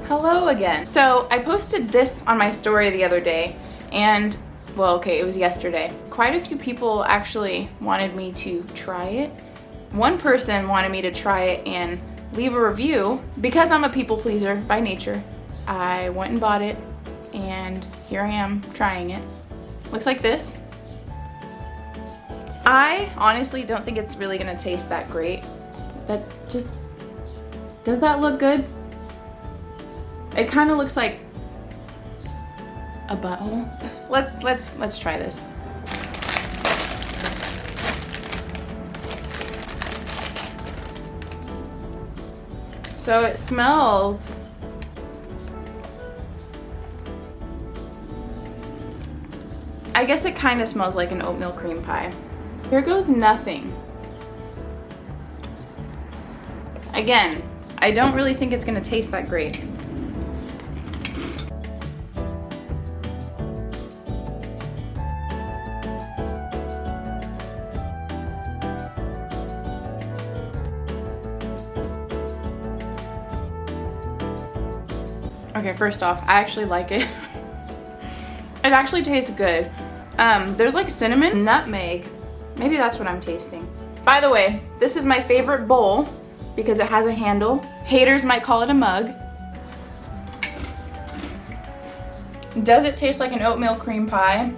Hello again. So I posted this on my story the other day, and well, okay, it was yesterday. Quite a few people actually wanted me to try it. One person wanted me to try it and leave a review. Because I'm a people pleaser by nature, I went and bought it, and here I am trying it. Looks like this. I honestly don't think it's really gonna taste that great. Does that look good? It kind of looks like a butthole. Let's try this. So it smells I guess it kind of smells like an oatmeal cream pie. Here goes nothing. Again, I don't really think it's gonna taste that great. Okay, first off, I actually like it. It actually tastes good. There's like cinnamon, nutmeg. Maybe that's what I'm tasting. By the way, this is my favorite bowl because it has a handle. Haters might call it a mug. Does it taste like an oatmeal cream pie?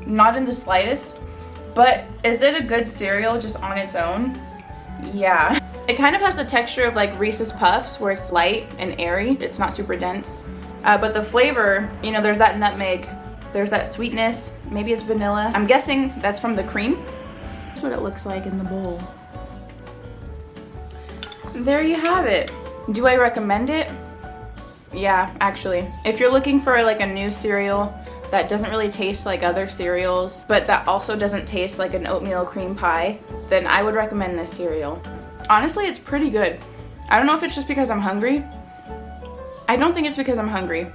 Not in the slightest. But is it a good cereal just on its own? Yeah. It kind of has the texture of like Reese's Puffs, where it's light and airy. It's not super dense. But the flavor, you know, there's that nutmeg, there's that sweetness, maybe it's vanilla. I'm guessing that's from the cream. That's what it looks like in the bowl. There you have it. Do I recommend it? Yeah, actually. If you're looking for like a new cereal that doesn't really taste like other cereals, but that also doesn't taste like an oatmeal cream pie, then I would recommend this cereal. Honestly, it's pretty good. I don't know if it's just because I'm hungry. I don't think it's because I'm hungry.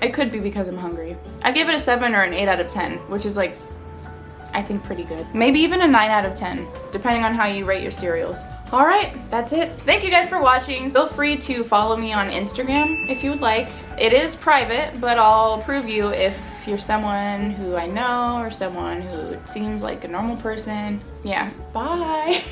It could be because I'm hungry. I'd give it a 7 or an 8 out of 10, which is like, I think pretty good. Maybe even a 9 out of 10, depending on how you rate your cereals. All right, that's it. Thank you guys for watching. Feel free to follow me on Instagram if you would like. It is private, but I'll approve you if you're someone who I know or someone who seems like a normal person. Yeah, bye.